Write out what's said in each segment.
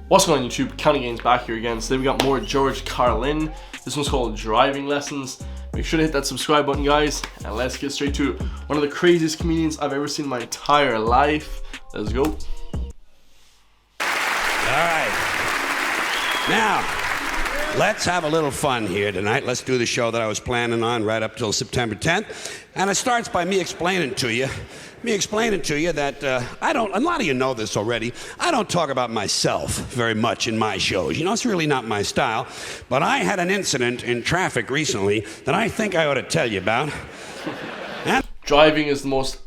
What's going on YouTube? County Games back here again. Today we got more George Carlin. This one's called Driving Lessons. Make sure to hit that subscribe button, guys, and let's get straight to it. One of the craziest comedians I've ever seen in my entire life. Let's go. Alright. Now, let's have a little fun here tonight. Let's do the show that I was planning on right up till September 10th. And it starts by me explaining to you that and a lot of you know this already, I don't talk about myself very much in my shows. You know, it's really not my style. But I had an incident in traffic recently that I think I ought to tell you about. Driving is the most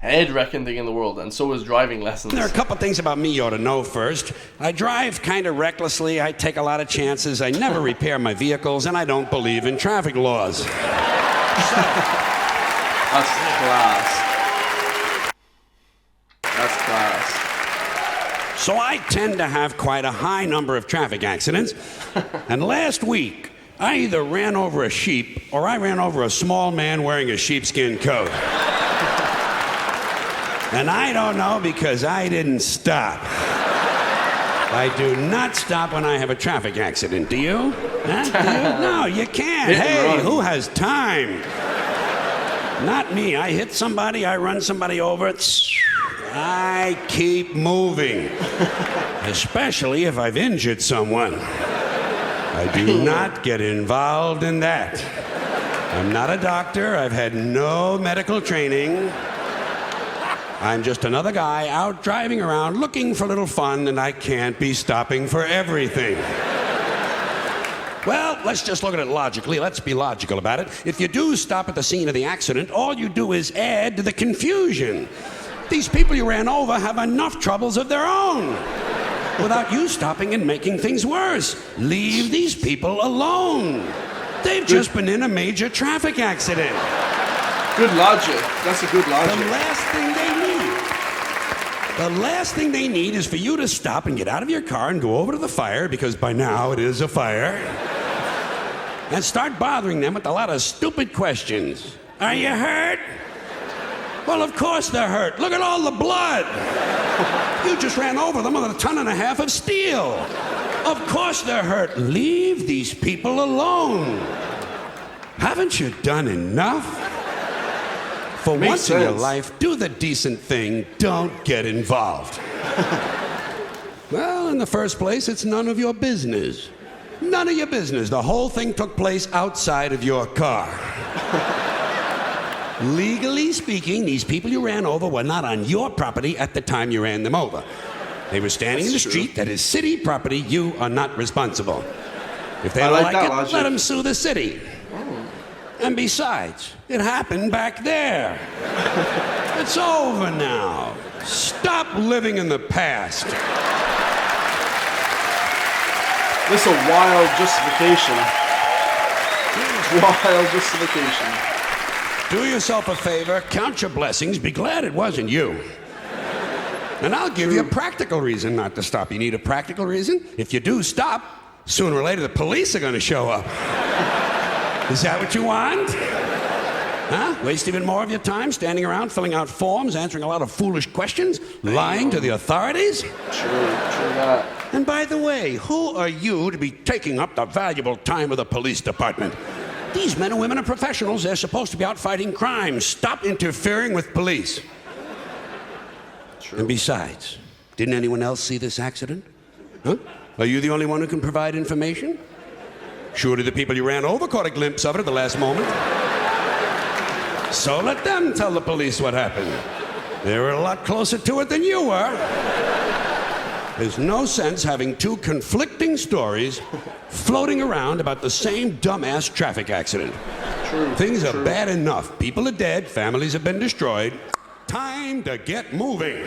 head-wrecking thing in the world, and so is driving lessons. There are a couple things about me you ought to know first. I drive kind of recklessly, I take a lot of chances, I never repair my vehicles, and I don't believe in traffic laws. That's class. That's class. So I tend to have quite a high number of traffic accidents, and last week, I either ran over a sheep or I ran over a small man wearing a sheepskin coat. And I don't know because I didn't stop. I do not stop when I have a traffic accident. Do you? Huh? Do you? No, you can't. Hey, who has time? Not me. I hit somebody, I run somebody over. I keep moving. Especially if I've injured someone. I do not get involved in that. I'm not a doctor. I've had no medical training. I'm just another guy out driving around looking for a little fun, and I can't be stopping for everything. Well, let's just look at it logically. Let's be logical about it. If you do stop at the scene of the accident, all you do is add to the confusion. These people you ran over have enough troubles of their own without you stopping and making things worse. Leave these people alone. They've just been in a major traffic accident. Good logic. That's a good logic. The last thing they need is for you to stop and get out of your car and go over to the fire, because by now it is a fire, and start bothering them with a lot of stupid questions. Are you hurt? Well, of course they're hurt. Look at all the blood. You just ran over them with 1.5 tons of steel. Of course they're hurt. Leave these people alone. Haven't you done enough? For once in your life, do the decent thing. Don't get involved. Well, in the first place, it's none of your business. None of your business. The whole thing took place outside of your car. Legally speaking, these people you ran over were not on your property at the time you ran them over. They were standing in the street that is city property. You are not responsible. If they don't like it, let them sue the city. And besides, it happened back there. It's over now. Stop living in the past. This is a wild justification. Wild justification. Do yourself a favor, count your blessings, be glad it wasn't you. And I'll give you a practical reason not to stop. You need a practical reason? If you do stop, sooner or later the police are going to show up. Is that what you want? Huh? Waste even more of your time standing around filling out forms, answering a lot of foolish questions, lying to the authorities? True that. And by the way, who are you to be taking up the valuable time of the police department? These men and women are professionals. They're supposed to be out fighting crime. Stop interfering with police. True. And besides, didn't anyone else see this accident? Huh? Are you the only one who can provide information? Surely the people you ran over caught a glimpse of it at the last moment. So let them tell the police what happened. They were a lot closer to it than you were. There's no sense having two conflicting stories floating around about the same dumbass traffic accident. True. Things are bad enough. People are dead. Families have been destroyed. Time to get moving.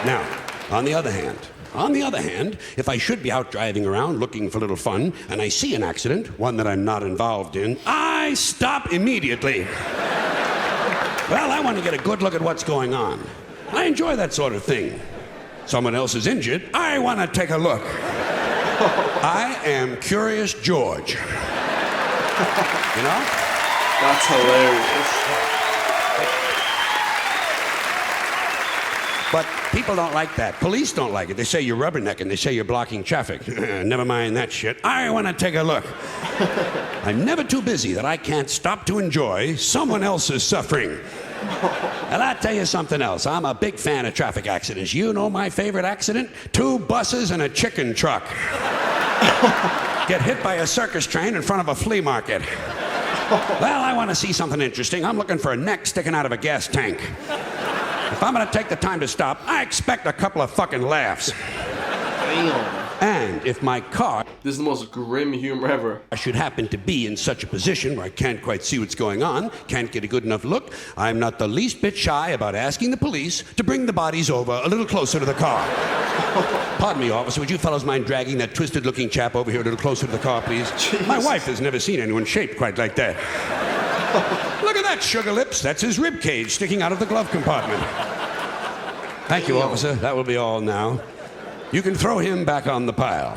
Now, on the other hand, if I should be out driving around looking for a little fun, and I see an accident, one that I'm not involved in, I stop immediately. Well, I want to get a good look at what's going on. I enjoy that sort of thing. Someone else is injured, I want to take a look. I am Curious George. You know? That's hilarious. But people don't like that. Police don't like it. They say you're rubbernecking. They say you're blocking traffic. Never mind that shit. I want to take a look. I'm never too busy that I can't stop to enjoy someone else's suffering. And I'll tell you something else. I'm a big fan of traffic accidents. You know my favorite accident? 2 buses and a chicken truck. Get hit by a circus train in front of a flea market. Well, I want to see something interesting. I'm looking for a neck sticking out of a gas tank. If I'm going to take the time to stop, I expect a couple of fucking laughs. Damn. And if my car... This is the most grim humor ever. I should happen to be in such a position where I can't quite see what's going on, can't get a good enough look, I'm not the least bit shy about asking the police to bring the bodies over a little closer to the car. Pardon me, officer, would you fellows mind dragging that twisted-looking chap over here a little closer to the car, please? Jesus. My wife has never seen anyone shaped quite like that. Look at that, sugar lips. That's his rib cage sticking out of the glove compartment. Thank you, officer. That will be all now. You can throw him back on the pile.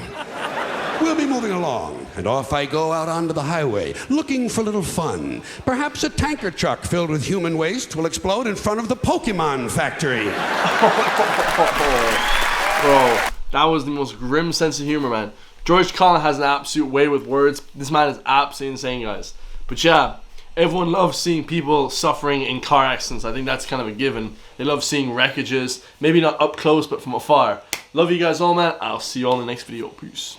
We'll be moving along, and off I go out onto the highway, looking for a little fun. Perhaps a tanker truck filled with human waste will explode in front of the Pokemon factory. Bro, that was the most grim sense of humor, man. George Carlin has an absolute way with words. This man is absolutely insane, guys. But yeah, everyone loves seeing people suffering in car accidents. I think that's kind of a given. They love seeing wreckages, maybe not up close, but from afar. Love you guys all, man. I'll see you all in the next video. Peace.